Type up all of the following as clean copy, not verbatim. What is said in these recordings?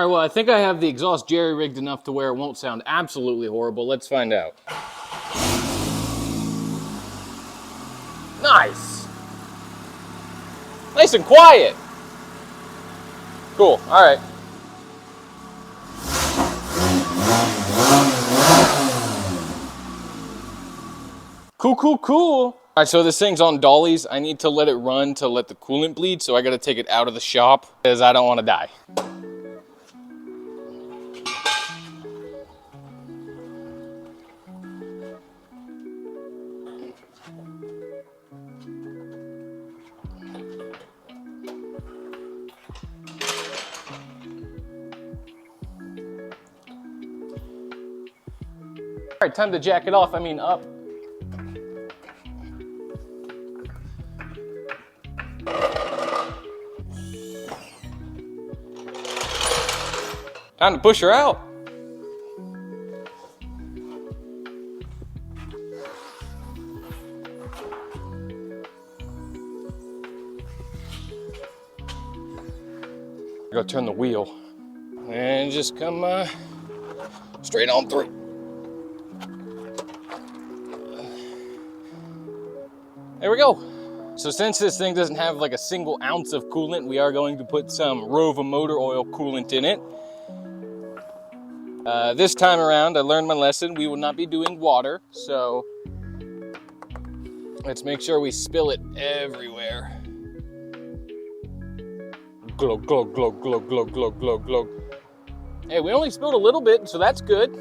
right, well, I think I have the exhaust jerry-rigged enough to where it won't sound absolutely horrible. Let's find out. Nice. Nice and quiet. Cool, all right. Cool. All right, so this thing's on dollies. I need to let it run to let the coolant bleed, so I gotta take it out of the shop because I don't wanna die. All right, time to jack it off, I mean up. Time to push her out. Go turn the wheel and just come straight on through. There we go. So since this thing doesn't have like a single ounce of coolant, we are going to put some Rova motor oil coolant in it. This time around, I learned my lesson. We will not be doing water, so let's make sure we spill it everywhere. Glug, glug, glug, glug, glug, glug, glug, glug. Hey, we only spilled a little bit, so that's good.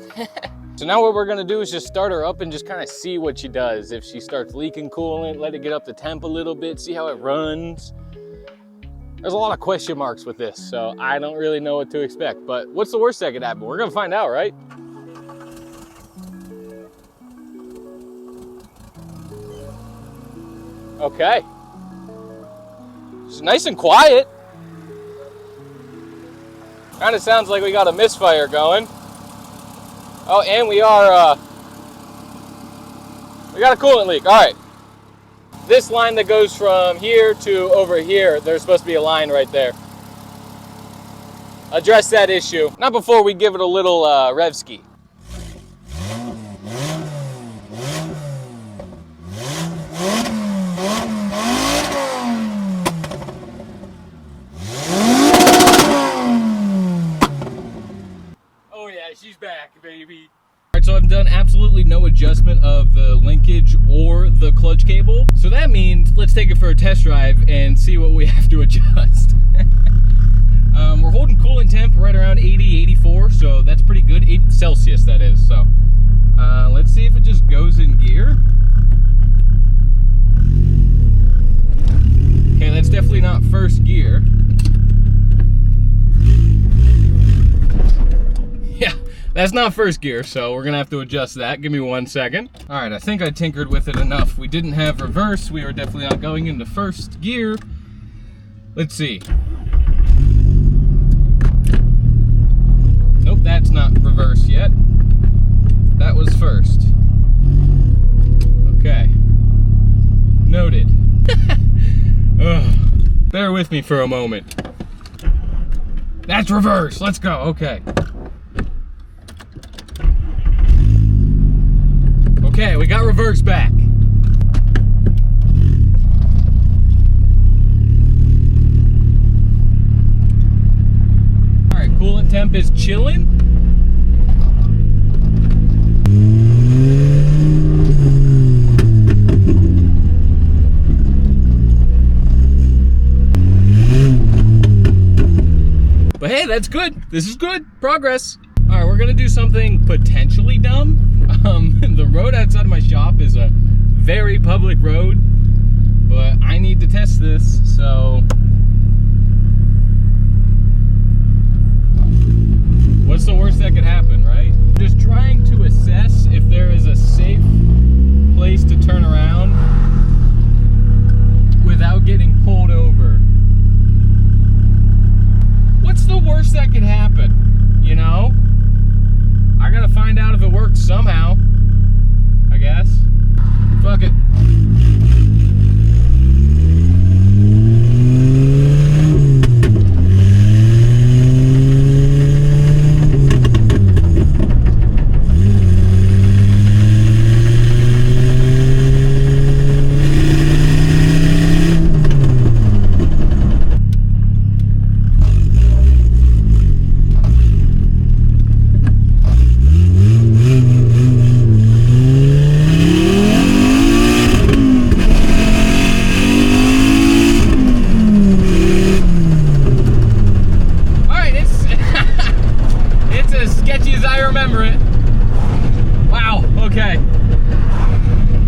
So now what we're gonna do is just start her up and just kind of see what she does. If she starts leaking coolant, let it get up to temp a little bit, see how it runs. There's a lot of question marks with this, so I don't really know what to expect. But what's the worst that could happen? We're gonna find out, right? Okay. It's nice and quiet. Kind of sounds like we got a misfire going. Oh, and we got a coolant leak. All right. This line that goes from here to over here, there's supposed to be a line right there. Address that issue. Not before we give it a little rev ski. Oh yeah, she's back, baby. Alright, so I've done absolutely no adjustment of the linkage or the clutch cable. So that means let's take it for a test drive and see what we have to adjust. We're holding coolant temp right around 80, 84, so that's pretty good. 8 Celsius, that is. So let's see if it just goes in gear. Okay, that's definitely not first gear. Yeah, that's not first gear, so we're gonna have to adjust that. Give me 1 second. All right, I think I tinkered with it enough. We didn't have reverse. We are definitely not going into first gear. Let's see. Nope, that's not reverse yet. That was first. Okay. Noted. Ugh. Bear with me for a moment. That's reverse. Let's go. Okay. Okay, we got reverse back. All right, coolant temp is chilling. But hey, that's good. This is good. Progress. All right, we're gonna do something potentially dumb. The road outside of my shop is a very public road, but I need to test this, so what's the worst that could happen, right? Just trying to assess if there is a safe place to turn around without getting pulled over. What's the worst that could happen, you know? I gotta find out if it works somehow, I guess. Fuck it. I remember it. Wow, okay.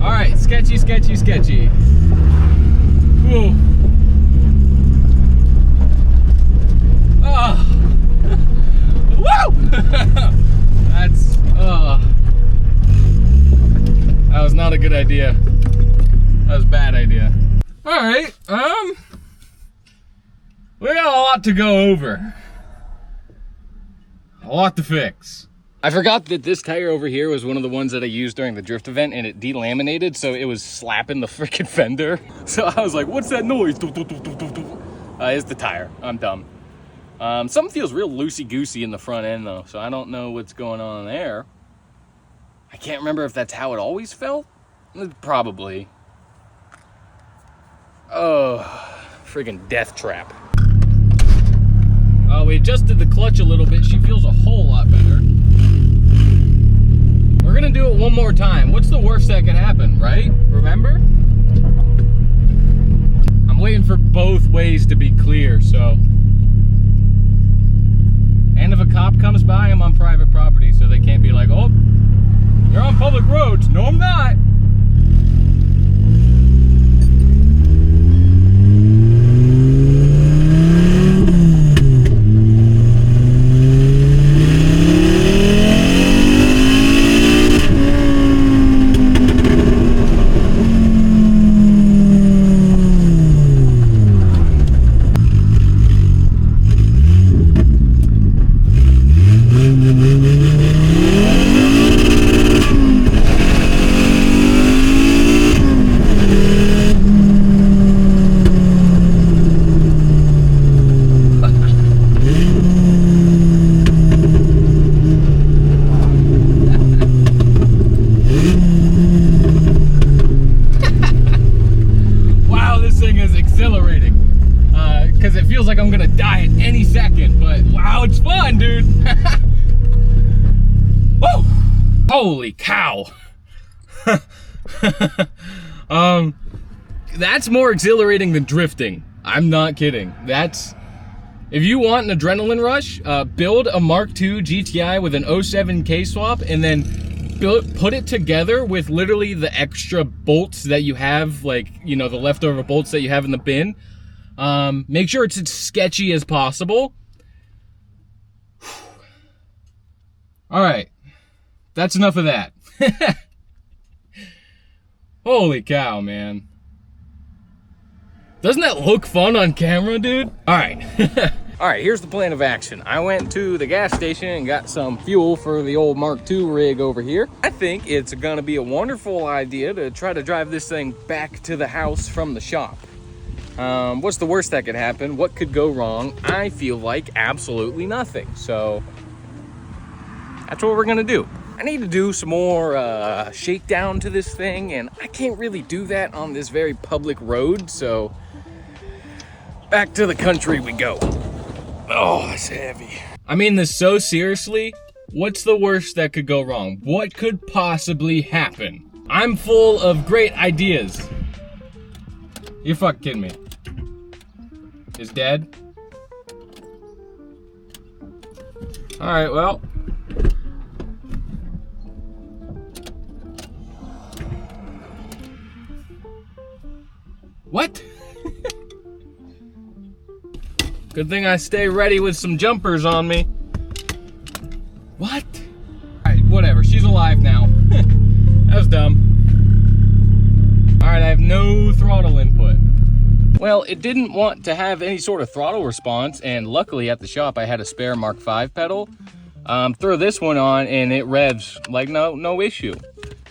All right, sketchy, sketchy, sketchy. Whoa. Oh. Woo! That's, that was not a good idea. That was a bad idea. All right, we got a lot to go over. A lot to fix. I forgot that this tire over here was one of the ones that I used during the drift event, and it delaminated, so it was slapping the freaking fender. So I was like, what's that noise? It's the tire. I'm dumb. Something feels real loosey-goosey in the front end, though, so I don't know what's going on there. I can't remember if that's how it always felt. Probably. Oh, friggin' death trap. We adjusted the clutch a little bit. She feels a whole lot better. We're gonna do it one more time. What's the worst that could happen, right? Remember? I'm waiting for both ways to be clear, so. And if a cop comes by, I'm on private property, so they can't be like, oh, you're on public roads. No, I'm not. Like I'm gonna die at any second, but wow, it's fun, dude. Woo! Holy cow. That's more exhilarating than drifting. I'm not kidding. That's, if you want an adrenaline rush, build a Mk2 Gti with an 07 K-swap and then put it together with literally the extra bolts that you have, like, you know, the leftover bolts that you have in the bin. Make sure it's as sketchy as possible. All right, that's enough of that. Holy cow, man. Doesn't that look fun on camera, dude? All right. All right, here's the plan of action. I went to the gas station and got some fuel for the old Mk2 rig over here. I think it's gonna be a wonderful idea to try to drive this thing back to the house from the shop. What's the worst that could happen? What could go wrong? I feel like absolutely nothing. So that's what we're gonna do. I need to do some more shakedown to this thing, and I can't really do that on this very public road, so back to the country we go. Oh, it's heavy. I mean this so seriously. What's the worst that could go wrong? What could possibly happen? I'm full of great ideas. You're fucking kidding me. Is dead? All right, well. What? Good thing I stay ready with some jumpers on me. What? All right, whatever, she's alive now. That was dumb. All right, I have no throttle input. Well, it didn't want to have any sort of throttle response, and luckily at the shop I had a spare Mark V pedal. Throw this one on and it revs like no issue.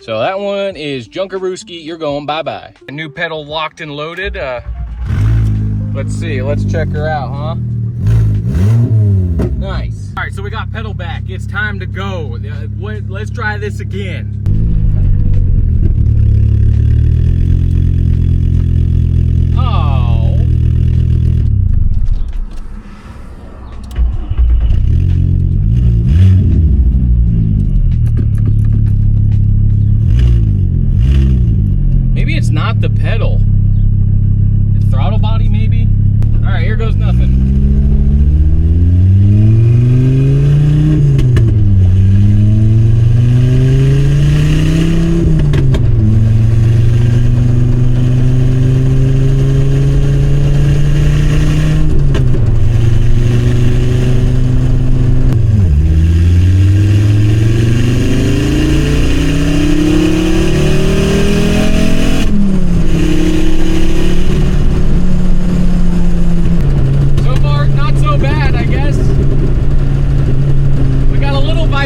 So that one is Junkarooski, you're going bye-bye. A new pedal locked and loaded. Let's see, let's check her out, huh? Nice. All right, so we got pedal back. It's time to go. Let's try this again. It's not the pedal. It's throttle body, maybe? All right, here goes nothing.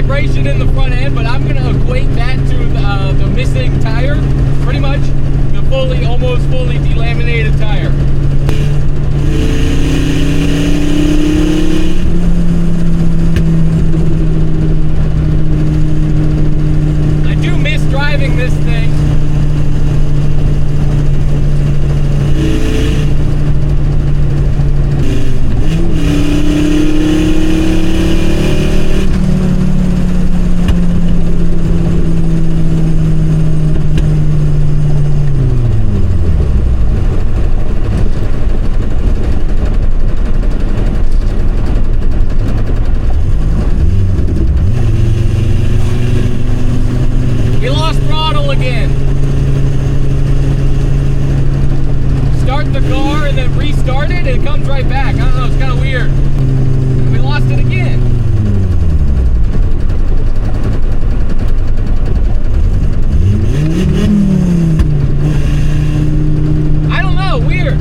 vibration in the front end, but I'm gonna equate that to the missing tire, pretty much. The almost fully delaminated tire. I do miss driving this thing. We lost throttle again. Start the car and then restart it, it comes right back. I don't know, it's kind of weird. We lost it again. I don't know, weird.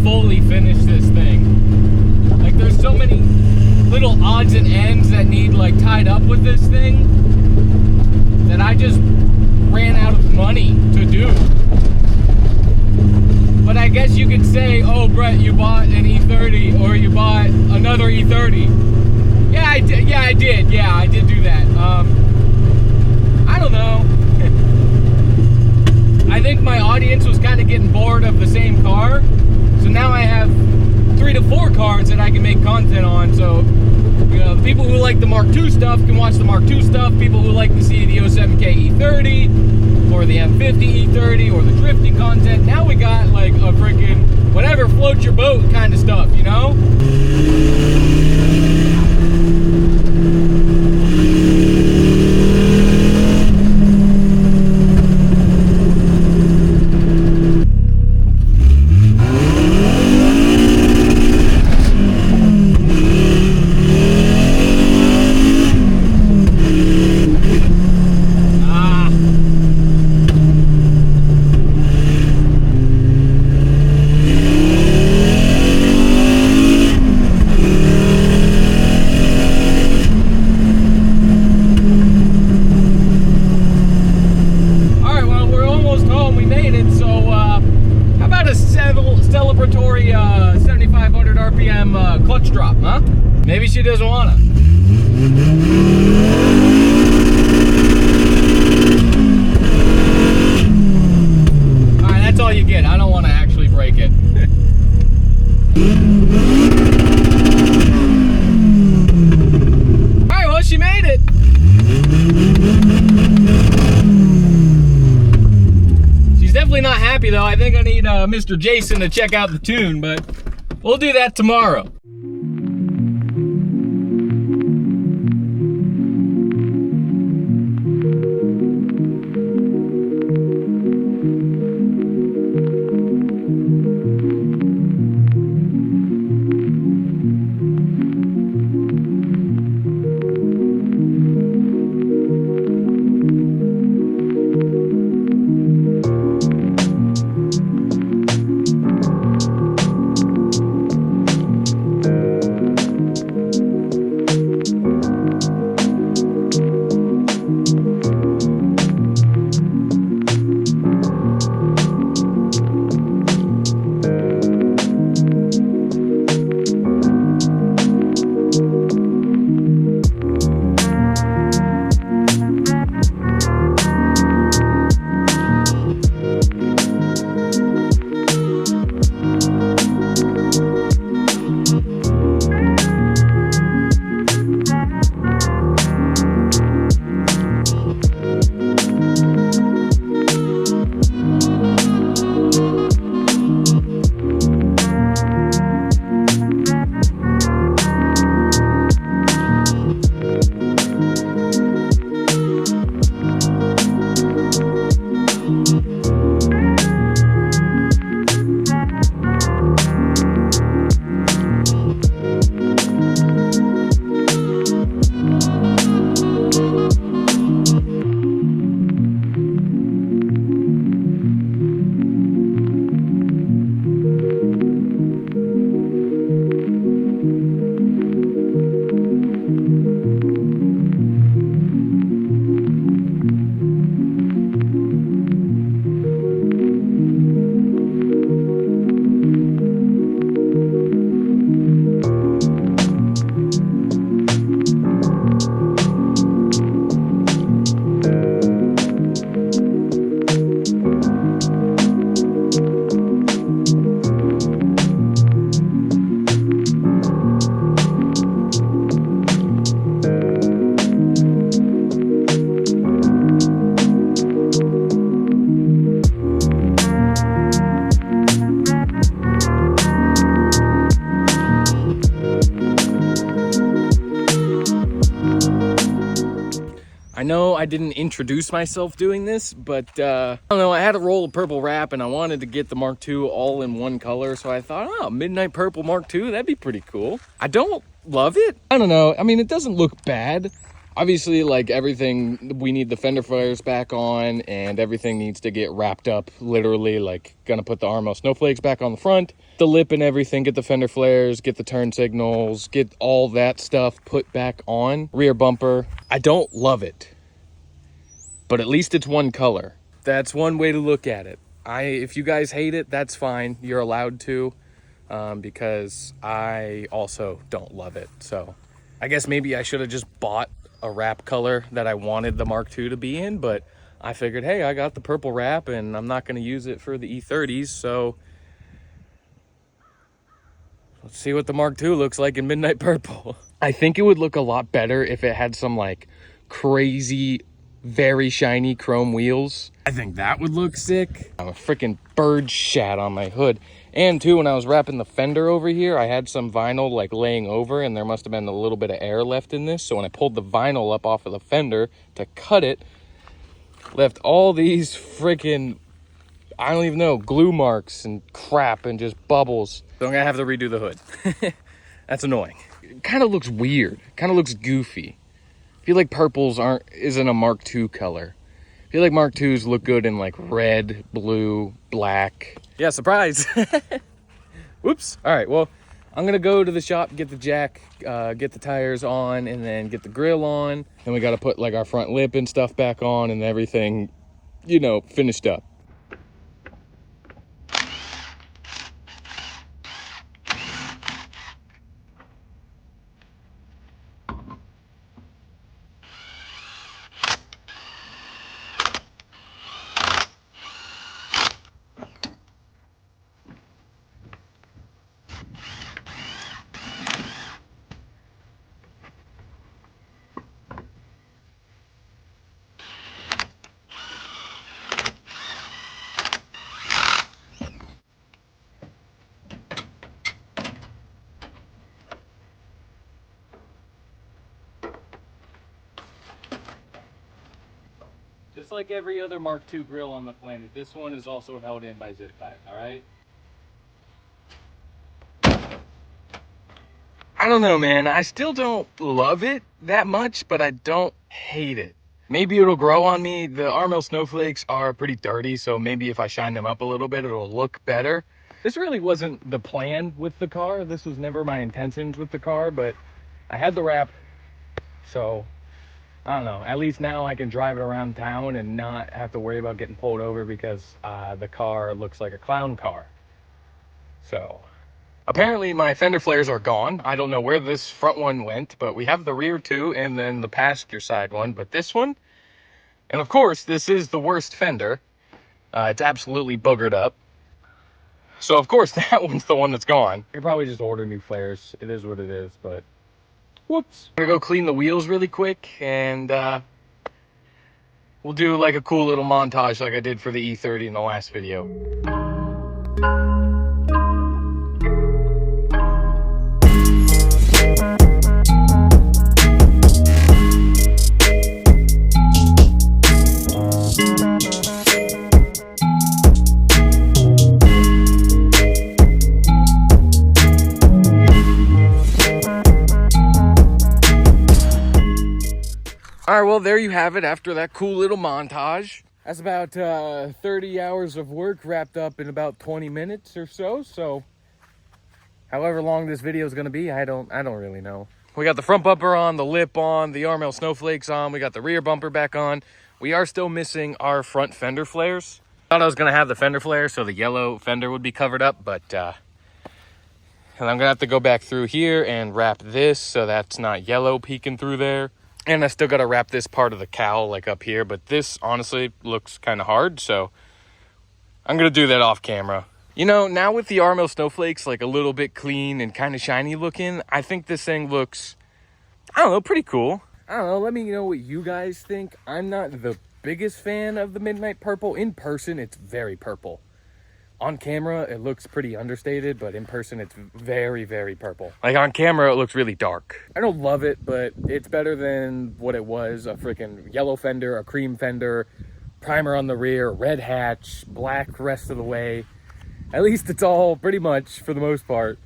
Fully finish this thing. Like, there's so many little odds and ends that need like tied up with this thing that I just ran out of money to do. But I guess you could say, oh Brett, you bought an E30 or you bought another E30. Yeah, I did. Yeah, I did. Yeah, I did do that. I don't know. I think my audience was kind of getting bored of the same car. So now I have 3 to 4 cars that I can make content on. So, you know, the people who like the Mark II stuff can watch the Mark II stuff. People who like to see the 07K E30 or the M50 E30 or the drifting content. Now we got like a freaking whatever floats your boat kind of stuff, you know? Celebratory 7,500 RPM clutch drop, huh? Maybe she doesn't wanna. Alright, that's all you get. I don't want to actually break it. Alright, well, she made it. Definitely not happy though. I think I need Mr. Jason to check out the tune, but we'll do that tomorrow. know I didn't introduce myself doing this, but I don't know, I had a roll of purple wrap and I wanted to get the Mark II all in one color. So I thought, oh, midnight purple Mark II, that'd be pretty cool. I don't love it. I don't know. I mean, it doesn't look bad. Obviously, like everything, we need the fender flares back on and everything needs to get wrapped up, literally, like gonna put the Armo snowflakes back on the front, the lip and everything, get the fender flares, get the turn signals, get all that stuff put back on. Rear bumper, I don't love it, but at least it's one color. That's one way to look at it. If you guys hate it, that's fine. You're allowed to, because I also don't love it. So I guess maybe I should have just bought a wrap color that I wanted the Mark II to be in, but I figured, hey, I got the purple wrap and I'm not going to use it for the E30s, so let's see what the Mark II looks like in midnight purple. I think it would look a lot better if it had some like crazy, very shiny chrome wheels. I think that would look sick. I'm a freaking bird shat on my hood. And too, when I was wrapping the fender over here, I had some vinyl like laying over and there must have been a little bit of air left in this. So when I pulled the vinyl up off of the fender to cut it, left all these freaking, I don't even know, glue marks and crap and just bubbles. So I'm gonna have to redo the hood. That's annoying. It kind of looks weird, kind of looks goofy. I feel like purples isn't a Mark II color. I feel like Mark IIs look good in like red, blue, black. Yeah, surprise. Whoops. All right, well, I'm gonna go to the shop, get the jack, get the tires on, and then get the grill on. Then we gotta put like our front lip and stuff back on and everything, you know, finished up. Just like every other Mark II grill on the planet, this one is also held in by zip ties, all right? I don't know, man. I still don't love it that much, but I don't hate it. Maybe it'll grow on me. The Armo snowflakes are pretty dirty, so maybe if I shine them up a little bit, it'll look better. This really wasn't the plan with the car. This was never my intentions with the car, but I had the wrap, so I don't know. At least now I can drive it around town and not have to worry about getting pulled over because the car looks like a clown car. So apparently my fender flares are gone. I don't know where this front one went, but we have the rear two and then the passenger side one. But this one, and of course, this is the worst fender. It's absolutely boogered up. So of course that one's the one that's gone. I could probably just order new flares. It is what it is, but whoops. I'm gonna go clean the wheels really quick and we'll do like a cool little montage like I did for the E30 in the last video. All right, well, there you have it after that cool little montage. That's about 30 hours of work wrapped up in about 20 minutes or so. So however long this video is going to be, I don't really know. We got the front bumper on, the lip on, the Armo snowflakes on. We got the rear bumper back on. We are still missing our front fender flares. Thought I was going to have the fender flares so the yellow fender would be covered up, but and I'm going to have to go back through here and wrap this so that's not yellow peeking through there. And I still got to wrap this part of the cowl like up here, but this honestly looks kind of hard, so I'm going to do that off camera. You know, now with the Armo snowflakes like a little bit clean and kind of shiny looking, I think this thing looks, I don't know, pretty cool. I don't know, let me know what you guys think. I'm not the biggest fan of the midnight purple. In person, it's very purple. On camera, it looks pretty understated, but in person, it's very, very purple. Like on camera, it looks really dark. I don't love it, but it's better than what it was. A freaking yellow fender, a cream fender, primer on the rear, red hatch, black rest of the way. At least it's all pretty much, for the most part,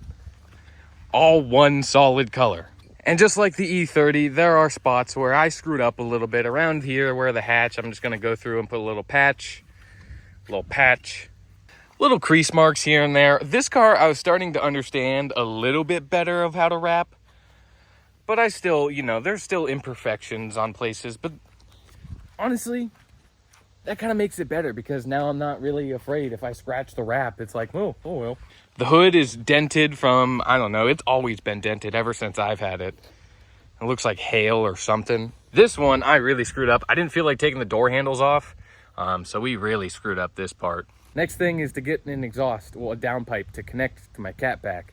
all one solid color. And just like the E30, there are spots where I screwed up a little bit. Around here where the hatch, I'm just gonna go through and put a little patch. Little crease marks here and there. This car, I was starting to understand a little bit better of how to wrap. But I still, you know, there's still imperfections on places. But honestly, that kind of makes it better because now I'm not really afraid if I scratch the wrap. It's like, oh well. The hood is dented from, I don't know, it's always been dented ever since I've had it. It looks like hail or something. This one, I really screwed up. I didn't feel like taking the door handles off. So we really screwed up this part. Next thing is to get an exhaust, well, a downpipe to connect to my catback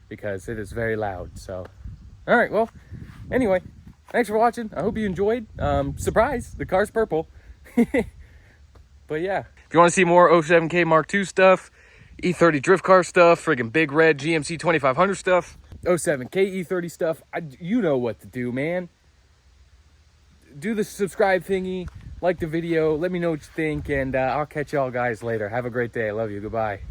because it is very loud. So, all right, well, anyway, thanks for watching. I hope you enjoyed. Surprise, the car's purple. But yeah, if you want to see more 07K Mark II stuff, E30 drift car stuff, friggin' big red GMC 2500 stuff, 07K E30 stuff, you know what to do, man. Do the subscribe thingy. Like the video, let me know what you think, and I'll catch y'all guys later. Have a great day. I love you. Goodbye.